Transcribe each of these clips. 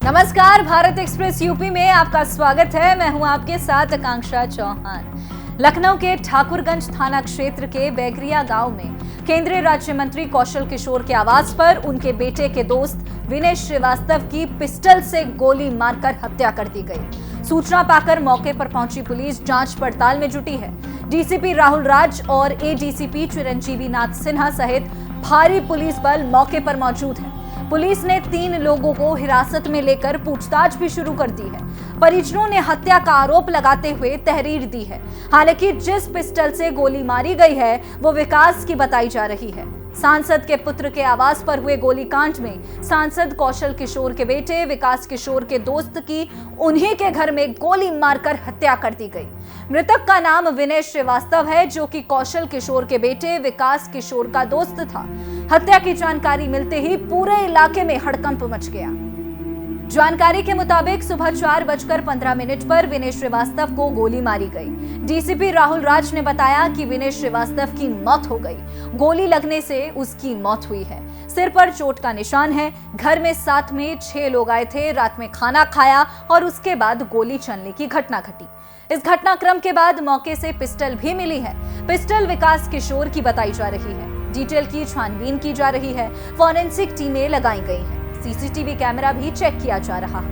नमस्कार, Bharat express UP में आपका स्वागत है। मैं हूं आपके साथ आकांक्षा चौहान। लखनऊ के ठाकुरगंज थाना क्षेत्र के बैगरिया गांव में केंद्रीय राज्य मंत्री कौशल किशोर के आवास पर उनके बेटे के दोस्त विनय श्रीवास्तव की पिस्टल से गोली मारकर हत्या कर दी गई। सूचना पाकर मौके पर पहुंची पुलिस जांच पड़ताल में जुटी है। डीसीपी राहुल राज और एडीसीपी चिरंजीवी नाथ सिन्हा सहित भारी पुलिस बल मौके पर मौजूद है। पुलिस ने 3 लोगों को हिरासत में लेकर पूछताछ भी शुरू कर दी है। परिजनों ने हत्या का आरोप लगाते हुए तहरीर दी है। हालांकि जिस पिस्टल से गोली मारी गई है वो विकास की बताई जा रही है। सांसद के पुत्र के आवास पर हुए गोलीकांड में सांसद कौशल किशोर के बेटे विकास किशोर के दोस्त की उन्हीं के घर में गोली मारकर हत्या कर दी गई। मृतक का नाम विनय श्रीवास्तव है, जो कि कौशल किशोर के बेटे विकास किशोर का दोस्त था। हत्या की जानकारी मिलते ही पूरे इलाके में हड़कंप मच गया। जानकारी के मुताबिक सुबह 4:15 पर विनय श्रीवास्तव को गोली मारी गई। डीसीपी राहुल राज ने बताया कि विनय श्रीवास्तव की मौत हो गई। गोली लगने से उसकी मौत हुई है। सिर पर चोट का निशान है। घर में साथ में 6 लोग आए थे। रात में खाना खाया और उसके बाद गोली चलने की घटना घटी। इस घटनाक्रम के बाद मौके से पिस्टल भी मिली है। पिस्टल विकास किशोर की बताई जा रही है। डिटेल की छानबीन की जा रही है। फॉरेंसिक टीमें लगाई गई हैं। सीसीटीवी कैमरा भी चेक किया जा रहा है।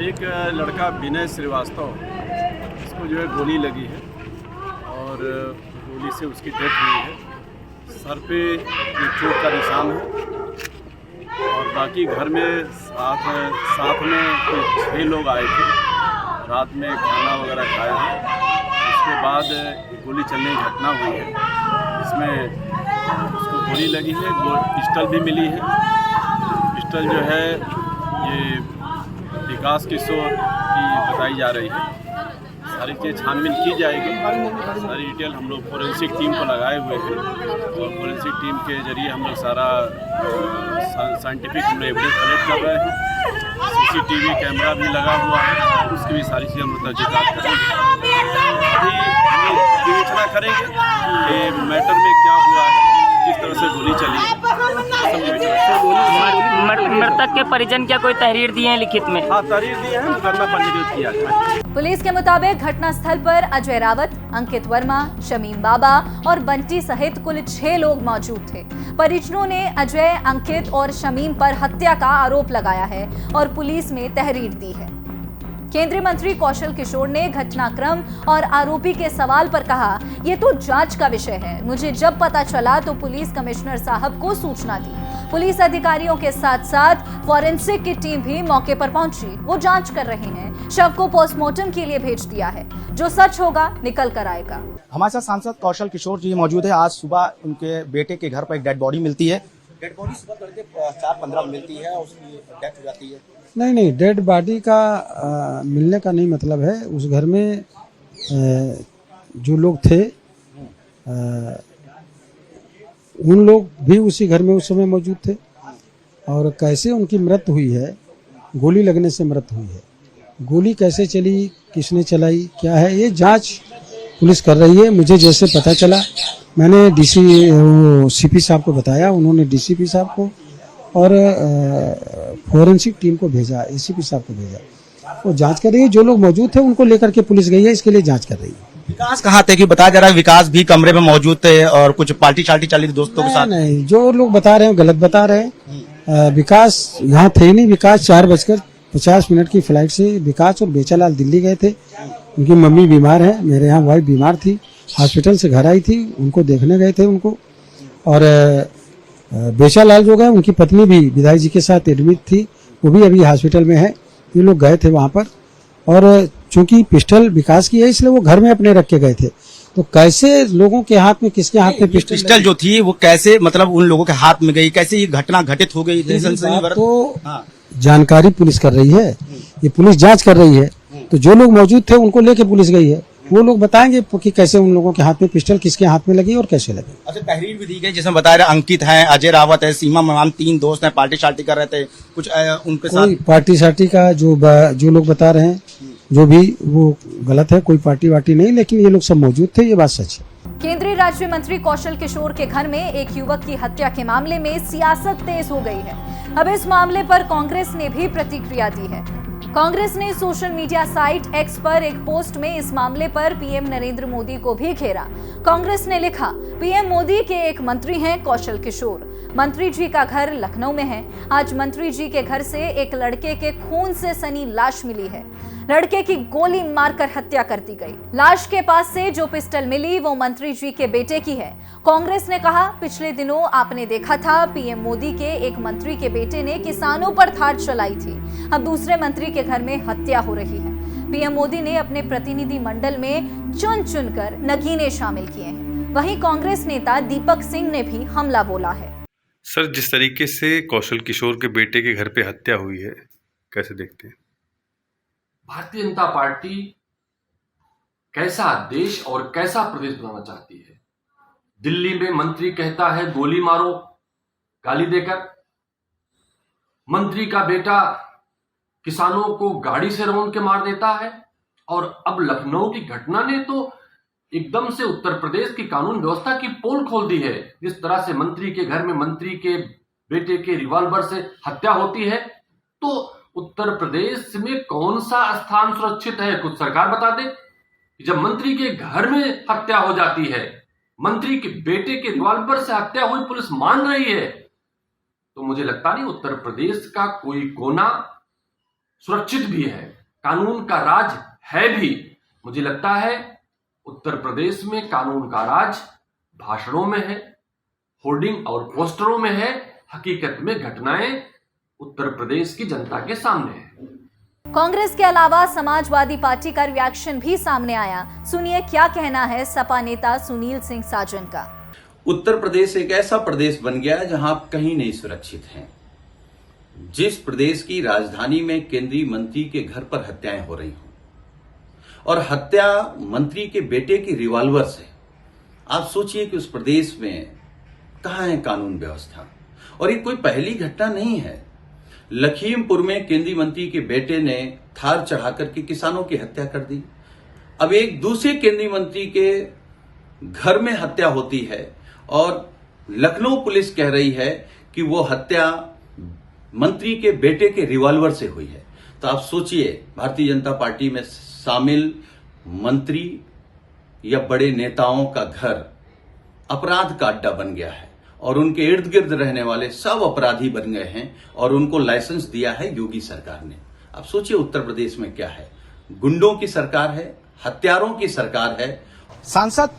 एक लड़का विनय श्रीवास्तव, इसको जो है गोली लगी है और गोली से उसकी डेथ हुई है। सर पे एक चोट का निशान है और बाकी घर में साथ में 6 लोग आए थे। रात में खाना वगैरह खाया है। उसके बाद गोली चलने की घटना हुई है। इसमें उसको गोली लगी है। पिस्टल भी मिली है। पिस्टल जो है ये विकास किशोर की बताई जा रही है। सारी चीज़ छानबीन की जाएगी। सारी डिटेल हम लोग फोरेंसिक टीम को लगाए हुए हैं और फोरेंसिक टीम के जरिए हम लोग सारा साइंटिफिक हम लोग एविडेंस कलेक्ट कर रहे हैं। सीसीटीवी कैमरा भी लगा हुआ है, उसकी भी सारी चीज़ हम लोग तहकीकात करेंगे। अभी हम लोग विवेचना करेंगे कि मैटर में क्या हुआ है, किस तरह से गोली चली। मृतक के परिजन क्या कोई तहरीर दिए हैं लिखित में? हाँ, तहरीर दिए हैं, मुकदमा पंजीकृत किया जाए। पुलिस के मुताबिक घटनास्थल पर अजय रावत, अंकित वर्मा, शमीम बाबा और बंटी सहित कुल 6 लोग मौजूद थे। परिजनों ने अजय, अंकित और शमीम पर हत्या का आरोप लगाया है और पुलिस में तहरीर दी है। केंद्रीय मंत्री कौशल किशोर ने घटनाक्रम और आरोपी के सवाल पर कहा, ये तो जांच का विषय है। मुझे जब पता चला तो पुलिस कमिश्नर साहब को सूचना दी। पुलिस अधिकारियों के साथ साथ फॉरेंसिक की टीम भी मौके पर पहुंची। वो जांच कर रहे हैं। शव को पोस्टमार्टम के लिए भेज दिया है। जो सच होगा निकल कर आएगा। हमारे साथ सांसद कौशल किशोर जी मौजूद है। आज सुबह उनके बेटे के घर पर एक डेड बॉडी मिलती है। डेड बॉडी सुबह तड़के 4:15 मिलती है और उसकी डेथ हो जाती है। नहीं, डेड बॉडी का मिलने का नहीं मतलब है। उस घर में जो लोग थे उन लोग भी उसी घर में उस समय मौजूद थे। और कैसे उनकी मृत्यु हुई है, गोली लगने से मृत्यु हुई है। गोली कैसे चली, किसने चलाई, क्या है, ये जांच पुलिस कर रही है। मुझे जैसे पता चला मैंने सीपी साहब को बताया, उन्होंने डीसीपी साहब को और फोरेंसिक टीम को भेजा, एसीपी साहब को भेजा। वो जांच कर रही है। जो लोग मौजूद थे उनको लेकर के पुलिस गई है, इसके लिए जांच कर रही है। विकास कहाँ थे कि बताया जा रहा है विकास भी कमरे में मौजूद थे और कुछ पार्टी शार्टी चली थी दोस्तों के साथ? नहीं, जो लोग बता रहे हैं गलत बता रहे हैं। विकास यहाँ थे नहीं। विकास 4:50 की फ्लाइट से विकास और बेचालाल दिल्ली गए थे। उनकी मम्मी बीमार है, मेरे यहाँ वाइफ बीमार थी, हॉस्पिटल से घर आई थी, उनको देखने गए थे उनको। और बेचालाल जो गए, उनकी पत्नी भी विधायक जी के साथ एडमिट थी, वो भी अभी हॉस्पिटल में है। ये लोग गए थे वहाँ पर और चूंकि पिस्टल विकास की है इसलिए वो घर में अपने रख के गए थे। तो कैसे लोगों के हाथ में, किसके हाथ में पिस्टल जो थी वो कैसे मतलब उन लोगों के हाथ में गई, कैसे ये घटना घटित हो गई? तो जानकारी पुलिस कर रही है, ये पुलिस जांच कर रही है। तो जो लोग मौजूद थे उनको लेके पुलिस गई है, वो लोग बताएंगे कि कैसे उन लोगों के हाथ में पिस्टल, किसके हाथ में लगी और कैसे लगी। अच्छा, तहरीर भी दी गई जिसमें बताया रहा अंकित है, अजय रावत है, सीमा ममान, 3 दोस्त हैं, पार्टी शार्टी कर रहे थे कुछ उनके साथ। पार्टी शार्टी का जो लोग बता रहे हैं जो भी वो गलत है। कोई पार्टी वार्टी नहीं, लेकिन ये लोग सब मौजूद थे, ये बात सच है। केंद्रीय राज्य मंत्री कौशल किशोर के घर में एक युवक की हत्या के मामले में सियासत तेज हो गई है। अब इस मामले पर कांग्रेस ने भी प्रतिक्रिया दी है। कांग्रेस ने सोशल मीडिया साइट एक्स पर एक पोस्ट में इस मामले पर पीएम नरेंद्र मोदी को भी घेरा। कांग्रेस ने लिखा, पीएम मोदी के एक मंत्री हैं कौशल किशोर। मंत्री जी का घर लखनऊ में है। आज मंत्री जी के घर से एक लड़के के खून से सनी लाश मिली है। लड़के की गोली मारकर हत्या कर दी गई। लाश के पास से जो पिस्टल मिली वो मंत्री जी के बेटे की है। कांग्रेस ने कहा, पिछले दिनों आपने देखा था पीएम मोदी के एक मंत्री के बेटे ने किसानों पर धाड़ चलाई थी। अब दूसरे मंत्री के घर में हत्या हो रही है। पीएम मोदी ने अपने प्रतिनिधि मंडल में चुन चुनकर नगीने शामिल किए हैं। वहीं कांग्रेस नेता दीपक सिंह ने भी हमला बोला है। सर, जिस तरीके से कौशल किशोर के बेटे के घर पे हत्या हुई है, कैसे देखते हैं? भारतीय जनता पार्टी कैसा देश और कैसा प्रदेश बनाना चाहती है? दिल्ली में मंत्री कहता है गोली मारो, गाली देकर। मंत्री का बेटा किसानों को गाड़ी से रौंद के मार देता है। और अब लखनऊ की घटना ने तो एकदम से उत्तर प्रदेश की कानून व्यवस्था की पोल खोल दी है। जिस तरह से मंत्री के घर में मंत्री के बेटे के रिवॉल्वर से हत्या होती है, तो उत्तर प्रदेश में कौन सा स्थान सुरक्षित है? खुद सरकार बता दे। जब मंत्री के घर में हत्या हो जाती है, मंत्री के बेटे के रिवॉल्वर से हत्या हुई पुलिस मान रही है, तो मुझे लगता नहीं उत्तर प्रदेश का कोई कोना सुरक्षित भी है, कानून का राज है भी। मुझे लगता है उत्तर प्रदेश में कानून का राज भाषणों में है, होर्डिंग और पोस्टरों में है। हकीकत में घटनाएं उत्तर प्रदेश की जनता के सामने है। कांग्रेस के अलावा समाजवादी पार्टी का रिएक्शन भी सामने आया। सुनिए क्या कहना है सपा नेता सुनील सिंह साजन का। उत्तर प्रदेश एक ऐसा प्रदेश बन गया जहां आप कहीं नहीं सुरक्षित हैं। जिस प्रदेश की राजधानी में केंद्रीय मंत्री के घर पर हत्याएं हो रही हों और हत्या मंत्री के बेटे की रिवॉल्वर से, आप सोचिए कि उस प्रदेश में कहां है कानून व्यवस्था। और ये कोई पहली घटना नहीं है। लखीमपुर में केंद्रीय मंत्री के बेटे ने थार चढ़ाकर के किसानों की हत्या कर दी। अब एक दूसरे केंद्रीय मंत्री के घर में हत्या होती है और लखनऊ पुलिस कह रही है कि वो हत्या मंत्री के बेटे के रिवॉल्वर से हुई है। तो आप सोचिए, भारतीय जनता पार्टी में शामिल मंत्री या बड़े नेताओं का घर अपराध का अड्डा बन गया है और उनके इर्द गिर्द रहने वाले सब अपराधी बन गए हैं और उनको लाइसेंस दिया है योगी सरकार ने। अब सोचिए उत्तर प्रदेश में क्या है, गुंडों की सरकार है, हत्यारों की सरकार है। सांसद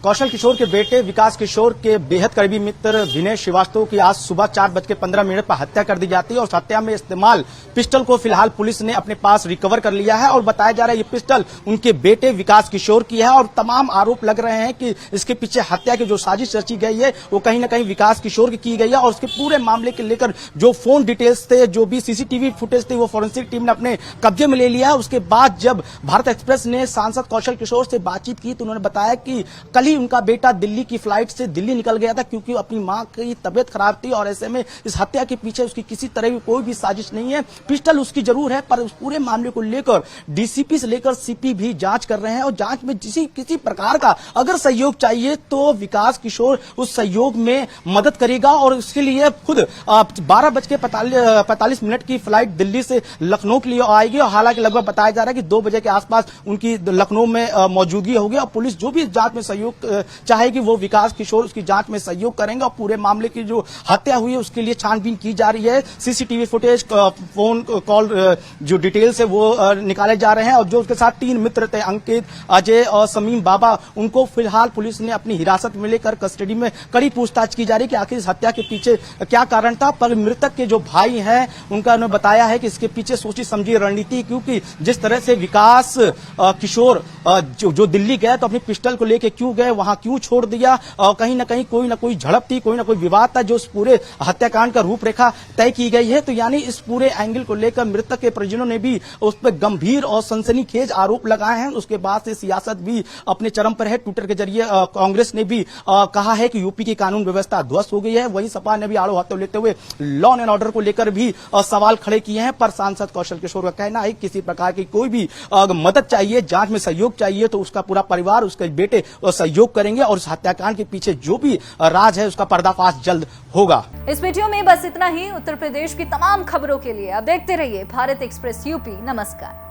कौशल किशोर के बेटे विकास किशोर के बेहद करीबी मित्र विनय श्रीवास्तव की आज सुबह 4:15 पर हत्या कर दी जाती है और हत्या में इस्तेमाल पिस्टल को फिलहाल पुलिस ने अपने पास रिकवर कर लिया है और बताया जा रहा है ये पिस्टल उनके बेटे विकास किशोर की है और तमाम आरोप लग रहे हैं कि इसके पीछे हत्या की जो साजिश रची गई है वो कहीं ना कहीं विकास किशोर की गई है। और उसके पूरे मामले के लेकर जो फोन डिटेल्स थे, जो भी सीसीटीवी फुटेज थे, वो फोरेंसिक टीम ने अपने कब्जे में ले लिया है। उसके बाद जब भारत एक्सप्रेस ने सांसद कौशल किशोर से बातचीत की तो उन्होंने बताया कि कल ही उनका बेटा दिल्ली की फ्लाइट से दिल्ली निकल गया था क्योंकि अपनी मां की तबियत खराब थी और ऐसे में इस हत्या के पीछे उसकी किसी तरह की कोई भी साजिश नहीं है। पिस्टल उसकी जरूर है पर उस पूरे मामले को लेकर डीसीपी से लेकर सीपी भी जांच कर रहे हैं और जांच में किसी प्रकार का अगर सहयोग चाहिए तो विकास किशोर उस सहयोग में मदद करेगा और उसके लिए खुद 12:45 की फ्लाइट दिल्ली से लखनऊ के लिए आएगी। और हालांकि लगभग बताया जा रहा है कि 2 बजे के आसपास उनकी लखनऊ में मौजूदगी होगी और पुलिस जो भी जांच में सहयोग चाहेगी वो विकास किशोर उसकी जांच में सहयोग करेंगे और पूरे मामले की जो हत्या हुई है उसके लिए छानबीन की जा रही है। सीसीटीवी फुटेज, फोन कॉल जो डिटेल्स है वो निकाले जा रहे हैं और जो उसके साथ 3 मित्र थे अंकित, अजय और समीम बाबा, उनको फिलहाल पुलिस ने अपनी हिरासत में लेकर कस्टडी में कड़ी पूछताछ की जा रही है कि आखिर इस हत्या के पीछे क्या कारण था। पर मृतक के जो भाई हैं उनका उन्होंने बताया है कि इसके पीछे सोची समझी रणनीति, क्योंकि जिस तरह से विकास किशोर जो दिल्ली गए तो अपनी पिस्टल को लेकर क्यों गए, वहां क्यों छोड़ दिया, कहीं ना कोई झड़प थी, कोई ना कोई विवाद था जो उस पूरे हत्याकांड का रूपरेखा तय की गई है। तो यानी इस पूरे एंगल को लेकर मृतक के परिजनों ने भी उस पर गंभीर और सनसनीखेज आरोप लगाए हैं। उसके बाद से सियासत भी अपने चरम पर है। ट्विटर के जरिए कांग्रेस ने भी कहा है कि यूपी की कानून व्यवस्था ध्वस्त हो गई है। वहीं सपा ने भी आड़ो हाथों लेते हुए लॉ एंड ऑर्डर को लेकर भी सवाल खड़े किए हैं। पर सांसद कौशल किशोर का कहना है किसी प्रकार की कोई भी मदद चाहिए, जांच में सहयोग चाहिए तो उसका पूरा परिवार, उसके बेटे सहयोग सहयोग करेंगे और इस हत्याकांड के पीछे जो भी राज है उसका पर्दाफाश जल्द होगा। इस वीडियो में बस इतना ही। उत्तर प्रदेश की तमाम खबरों के लिए आप देखते रहिए भारत एक्सप्रेस यूपी। नमस्कार।